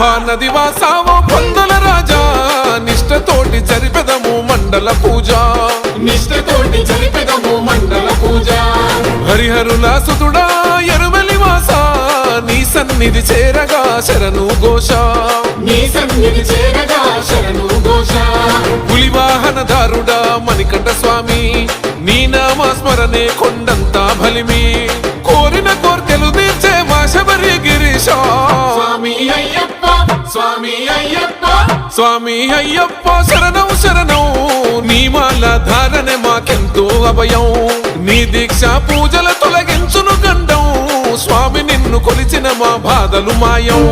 మహానది వాసావో పొందల రాజా నిష్టతోటి జరిపెదము మండల పూజ నిష్టతోటి జరిపెదము మండల పూజ హరిహరుల సుతుడా ఎరుమెలి వాస నీ సన్నిధి చేరగా శరణు ఘోష నీ సన్నిధి చేరగా శరణు ఘోష పులివాహనదారుడా మణికంఠ స్వామి నీ నామస్మరణే కొండంతా బలిమి కోరిన కోర్కెలు తీర్చే మా శబరి గిరీశ స్వామి అయ్యప్ప స్వామి అయ్యప్ప స్వామి అయ్యప్ప శరణం శరణం నీ మాల ధారనే మాకెంతో అభయం నీ దీక్ష పూజల తొలగించును గండం స్వామి నిన్ను కొలిచిన మా బాధలు మాయం